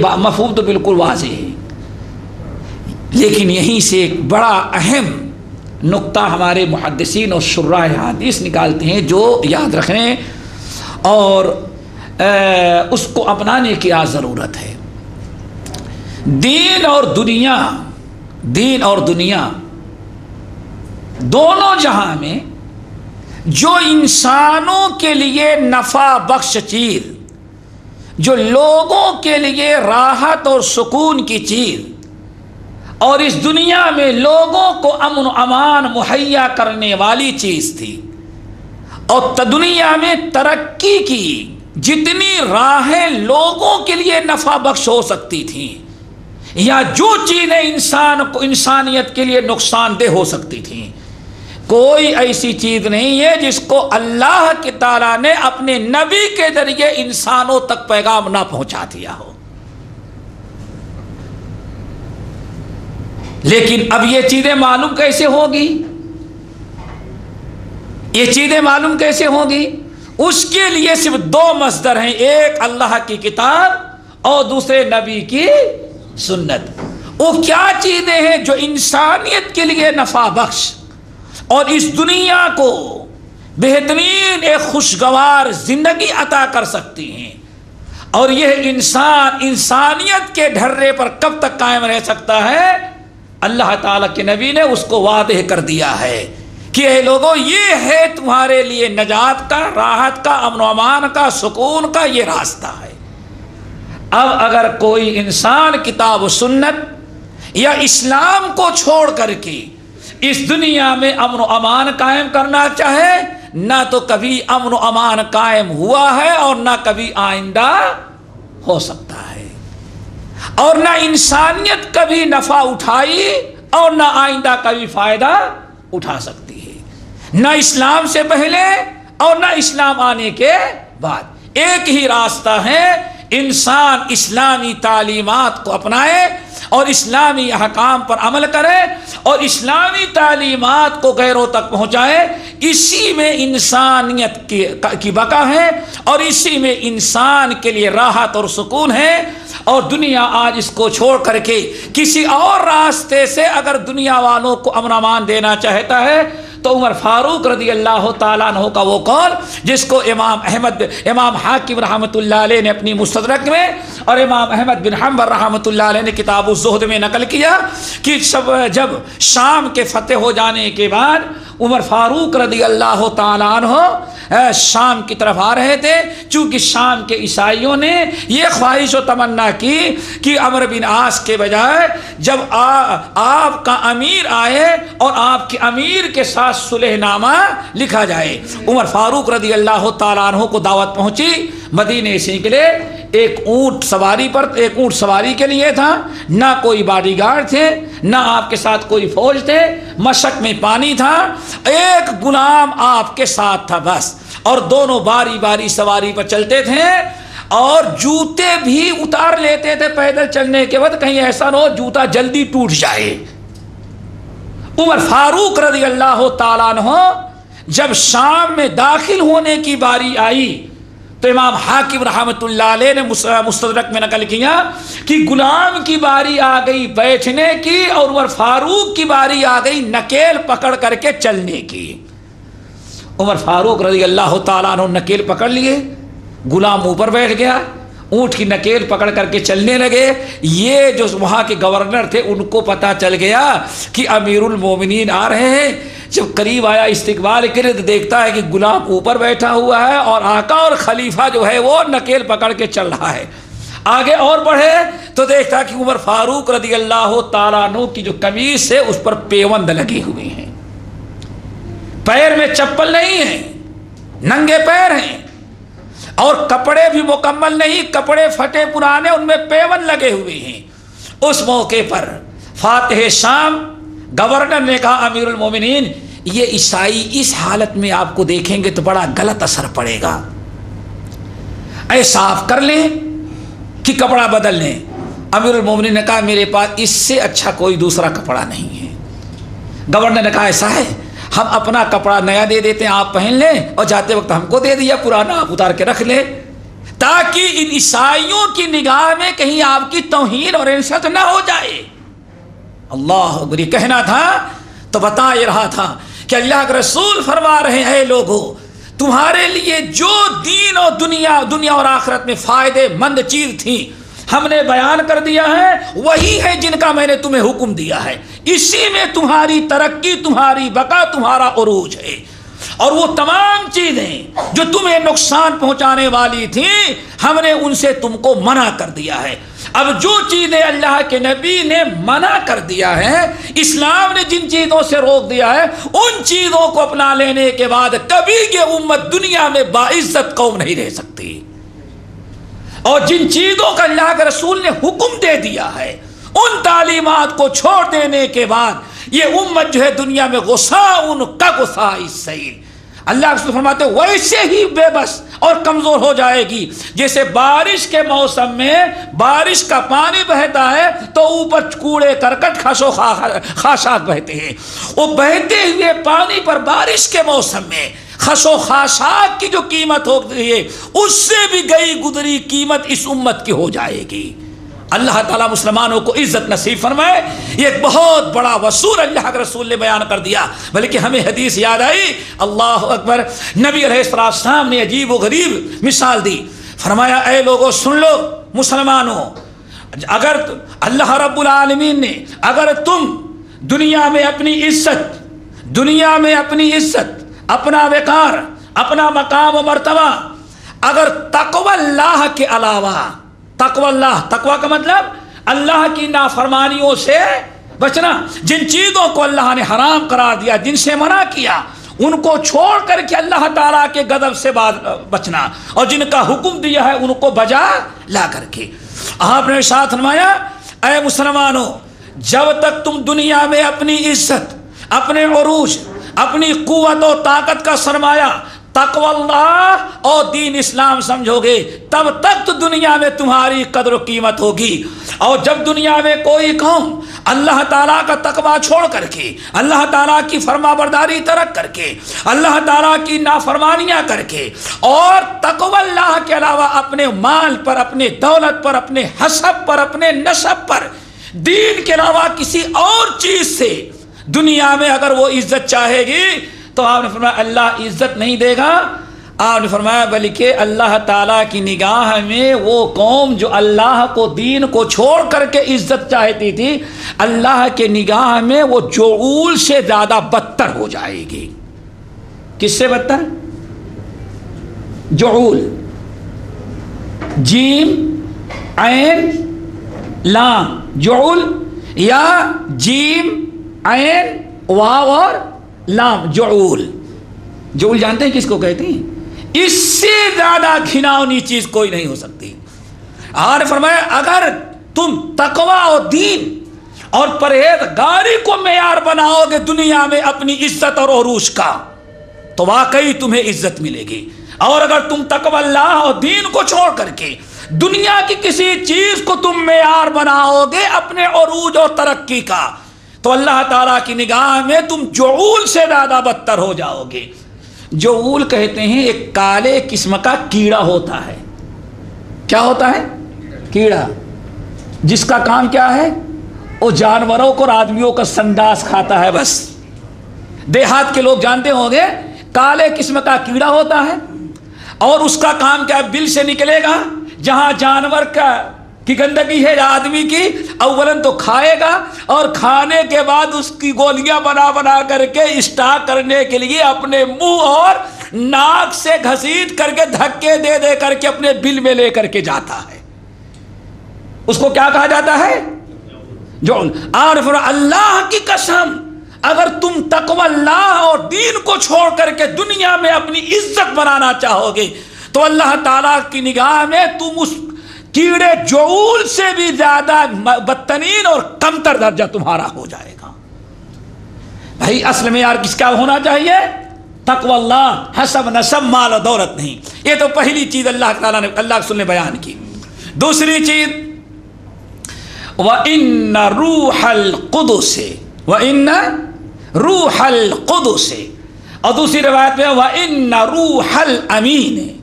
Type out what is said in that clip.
مفہوم تو بالکل واضح ہے، لیکن یہیں سے ایک بڑا اہم نقطہ ہمارے محدثین اور شراح حدیث نکالتے ہیں جو یاد رکھنے اور اس کو اپنانے کی ضرورت ہے۔ دین اور دنیا دونوں جہاں میں جو انسانوں کے لیے نفع بخش چیز، جو لوگوں کے لیے راحت اور سکون کی چیز، اور اس دنیا میں لوگوں کو امن و امان مہیا کرنے والی چیز تھی، اور دنیا میں ترقی کی جتنی راہیں لوگوں کے لیے نفع بخش ہو سکتی تھیں، یا جو چیزیں انسانیت کے لیے نقصان دہ ہو سکتی تھیں، کوئی ایسی چیز نہیں ہے جس کو اللہ کی تعالیٰ نے اپنے نبی کے ذریعے انسانوں تک پیغام نہ پہنچا دیا ہو۔ لیکن اب یہ چیزیں معلوم کیسے ہوگی؟ یہ چیزیں معلوم کیسے ہوگی؟ اس کے لیے صرف دو مصدر ہیں، ایک اللہ کی کتاب اور دوسرے نبی کی سنت۔ وہ کیا چیزیں ہیں جو انسانیت کے لیے نفع بخش اور اس دنیا کو بہترین ایک خوشگوار زندگی عطا کر سکتی ہیں، اور یہ انسانیت کے ڈھرے پر کب تک قائم رہ سکتا ہے؟ اللہ تعالیٰ کے نبی نے اس کو واضح کر دیا ہے کہ اے لوگوں، یہ ہے تمہارے لیے نجات کا، راحت کا، امن و امان کا، سکون کا یہ راستہ ہے۔ اب اگر کوئی انسان کتاب و سنت یا اسلام کو چھوڑ کر کے اس دنیا میں امن و امان قائم کرنا چاہے، نہ تو کبھی امن و امان قائم ہوا ہے اور نہ کبھی آئندہ ہو سکتا ہے، اور نہ انسانیت کبھی نفع اٹھائی اور نہ آئندہ کبھی فائدہ اٹھا سکتی ہے، نہ اسلام سے پہلے اور نہ اسلام آنے کے بعد۔ ایک ہی راستہ ہے، انسان اسلامی تعلیمات کو اپنائے اور اسلامی احکام پر عمل کرے اور اسلامی تعلیمات کو غیروں تک پہنچائے۔ اسی میں انسانیت کی بقا ہے اور اسی میں انسان کے لیے راحت اور سکون ہے، اور دنیا آج اس کو چھوڑ کر کے کسی اور راستے سے اگر دنیا والوں کو امن و امان دینا چاہتا ہے تو عمر فاروق رضی اللہ تعالیٰ عنہ کا وہ قول جس کو امام حاکم رحمۃ اللہ علیہ نے اپنی مستدرک میں اور امام احمد بن حنبل رحمۃ اللہ علیہ نے کتاب الزہد میں نقل کیا کہ جب شام کے فتح ہو جانے کے بعد عمر فاروق رضی اللہ تعالیٰ عنہ شام کی طرف آ رہے تھے، چونکہ شام کے عیسائیوں نے یہ خواہش و تمنا کی کہ عمرو بن عاص کے بجائے جب آپ کا امیر آئے اور آپ کے امیر کے ساتھ صلح نامہ لکھا جائے۔ عمر فاروق رضی اللہ تعالیٰ عنہ کو دعوت پہنچی، مدینے سے نکلے، ایک اونٹ سواری کے لیے تھا، نہ کوئی باڈی گارڈ تھے، نہ آپ کے ساتھ کوئی فوج تھے، مشق میں پانی تھا، ایک غلام آپ کے ساتھ تھا بس، اور دونوں باری باری سواری پر چلتے تھے اور جوتے بھی اتار لیتے تھے پیدل چلنے کے وقت، کہیں ایسا نہ ہو جوتا جلدی ٹوٹ جائے۔ عمر فاروق رضی اللہ تعالیٰ عنہ جب شام میں داخل ہونے کی باری آئی تو امام حاکم رحمۃ اللہ علیہ نے مستدرک میں نقل کیا کہ غلام کی باری آ گئی بیٹھنے کی اور عمر فاروق کی باری آ گئی نکیل پکڑ کر کے چلنے کی۔ عمر فاروق رضی اللہ تعالیٰ عنہ نکیل پکڑ لیے، غلام اوپر بیٹھ گیا، اونٹ کی نکیل پکڑ کر کے چلنے لگے۔ یہ جو وہاں کے گورنر تھے ان کو پتا چل گیا کہ امیر المومنین آ رہے ہیں۔ جب قریب آیا استقبال کے لیے تو دیکھتا ہے کہ غلام اوپر بیٹھا ہوا ہے اور آقا اور خلیفہ جو ہے وہ نکیل پکڑ کے چل رہا ہے۔ آگے اور بڑھے تو دیکھتا کہ عمر فاروق رضی اللہ تعالیٰ عنہ کی جو قمیص ہے اس پر پیوند لگے ہوئے ہیں، پیر میں چپل نہیں ہے، ننگے پیر ہیں، اور کپڑے بھی مکمل نہیں، کپڑے پھٹے پرانے، ان میں پیوند لگے ہوئے ہیں۔ اس موقع پر فاتح شام گورنر نے کہا امیر المومنین یہ عیسائی اس حالت میں آپ کو دیکھیں گے تو بڑا غلط اثر پڑے گا، اے صاف کر لیں کہ کپڑا بدل لیں۔ امیر المومنین نے کہا میرے پاس اس سے اچھا کوئی دوسرا کپڑا نہیں ہے۔ گورنر نے کہا ایسا ہے ہم اپنا کپڑا نیا دے دیتے ہیں، آپ پہن لیں، اور جاتے وقت ہم کو دے دیا پرانا آپ اتار کے رکھ لیں۔ تاکہ ان عیسائیوں کی نگاہ میں کہیں آپ کی توہین اور انسلت نہ ہو جائے۔ اللہ اکبر، یہ کہنا تھا تو بتا یہ رہا تھا کہ اللہ کے رسول فرما رہے ہیں، اے لوگو تمہارے لیے جو دین اور دنیا اور آخرت میں فائدے مند چیز تھی ہم نے بیان کر دیا ہے، وہی ہے جن کا میں نے تمہیں حکم دیا ہے، اسی میں تمہاری ترقی، تمہاری بقا، تمہارا عروج ہے۔ اور وہ تمام چیزیں جو تمہیں نقصان پہنچانے والی تھیں ہم نے ان سے تم کو منع کر دیا ہے۔ اب جو چیزیں اللہ کے نبی نے منع کر دیا ہے، اسلام نے جن چیزوں سے روک دیا ہے، ان چیزوں کو اپنا لینے کے بعد کبھی یہ امت دنیا میں باعزت قوم نہیں رہ سکتی۔ اور جن چیزوں کا اللہ کے رسول نے حکم دے دیا ہے، ان تعلیمات کو چھوڑ دینے کے بعد یہ امت جو ہے دنیا میں غصاء کا غصاء السیل، اللہ رسول فرماتے ہیں ویسے ہی بے بس اور کمزور ہو جائے گی جیسے بارش کے موسم میں بارش کا پانی بہتا ہے تو اوپر کوڑے کرکٹ خاشاک بہتے ہیں، وہ بہتے ہوئے پانی پر بارش کے موسم میں خس و خاشاک کی جو قیمت ہوتی ہے اس سے بھی گئی گزری قیمت اس امت کی ہو جائے گی۔ اللہ تعالیٰ مسلمانوں کو عزت نصیب فرمائے۔ یہ ایک بہت بڑا وصول اللہ کے رسول نے بیان کر دیا، بلکہ ہمیں حدیث یاد آئی، اللہ اکبر، نبی علیہ السلام نے عجیب و غریب مثال دی، فرمایا اے لوگوں سن لو مسلمانوں، اگر اللہ رب العالمین نے اگر تم دنیا میں اپنی عزت اپنا وقار، اپنا مقام و مرتبہ اگر تقوی اللہ کے علاوہ، تقوی اللہ، تقوی کا مطلب اللہ کی نافرمانیوں سے بچنا، جن چیزوں کو اللہ نے حرام قرار دیا، جن سے منع کیا، ان کو چھوڑ کر کے اللہ تعالیٰ کے غضب سے بچنا، اور جن کا حکم دیا ہے ان کو بجا لا کر کے۔ آپ نے ساتھ فرمایا اے مسلمانوں، جب تک تم دنیا میں اپنی عزت، اپنے عروج، اپنی قوت و طاقت کا سرمایہ تقوی اللہ اور دین اسلام سمجھو گے، تب تک تو دنیا میں تمہاری قدر و قیمت ہوگی۔ اور جب دنیا میں کوئی قوم اللہ تعالیٰ کا تقوی چھوڑ کر کے، اللہ تعالیٰ کی فرما برداری ترک کر کے، اللہ تعالیٰ کی نافرمانیاں کر کے، اور تقوی اللہ کے علاوہ اپنے مال پر، اپنے دولت پر، اپنے حسب پر، اپنے نسب پر، دین کے علاوہ کسی اور چیز سے دنیا میں اگر وہ عزت چاہے گی تو آپ نے فرمایا اللہ عزت نہیں دے گا۔ آپ نے فرمایا بلکہ اللہ تعالیٰ کی نگاہ میں وہ قوم جو اللہ کو، دین کو چھوڑ کر کے عزت چاہتی تھی، اللہ کے نگاہ میں وہ جعول سے زیادہ بدتر ہو جائے گی۔ کس سے بدتر؟ جعول، جیم عین لام، جعول، یا جیم عین واو اور لام، جعول۔ جعول جانتے ہیں کس کو کہتے ہیں؟ اس سے زیادہ گھناؤنی چیز کوئی نہیں ہو سکتی۔ اور فرمایا اگر تم تقوی اور دین اور پرہیزگاری کو معیار بناؤ گے دنیا میں اپنی عزت اور عروج کا تو واقعی تمہیں عزت ملے گی، اور اگر تم تقوی اللہ اور دین کو چھوڑ کر کے دنیا کی کسی چیز کو تم معیار بناؤ گے اپنے عروج اور ترقی کا تو اللہ تعالیٰ کی نگاہ میں تم جعول سے زیادہ بدتر ہو جاؤ گے۔ جعول کہتے ہیں ایک کالے قسم کا کیڑا ہوتا ہے۔ کیا ہوتا ہے؟ کیڑا، جس کا کام کیا ہے؟ وہ جانوروں کو اور آدمیوں کا سنداس کھاتا ہے۔ بس دیہات کے لوگ جانتے ہوں گے، کالے قسم کا کیڑا ہوتا ہے، اور اس کا کام کیا ہے؟ بل سے نکلے گا، جہاں جانور کی گندگی ہے یا آدمی کی، اولاً تو کھائے گا، اور کھانے کے بعد اس کی گولیاں بنا بنا کر کے اسٹاک کرنے کے لیے اپنے منہ اور ناک سے گھسیٹ کر کے دھکے دے دے کر کے اپنے بل میں لے کر کے جاتا ہے۔ اس کو کیا کہا جاتا ہے؟ جعل۔ اور اللہ کی قسم اگر تم تقوی اللہ اور دین کو چھوڑ کر کے دنیا میں اپنی عزت بنانا چاہو گے تو اللہ تعالیٰ کی نگاہ میں تم اس کیڑے جعول سے بھی زیادہ بدترین اور کمتر درجہ تمہارا ہو جائے گا۔ بھائی اصل میں یار کس کا ہونا چاہیے؟ تقوی اللہ، حسب نسب مال و دولت نہیں۔ یہ تو پہلی چیز اللہ تعالیٰ نے، اللہ رسول نے بیان کی۔ دوسری چیز وَإِنَّ رُوحَ الْقُدُسِ، وَإِنَّ رُوحَ الْقُدُسِ، اور دوسری روایت میں وَإِنَّ رُوحَ الْأَمِينِ،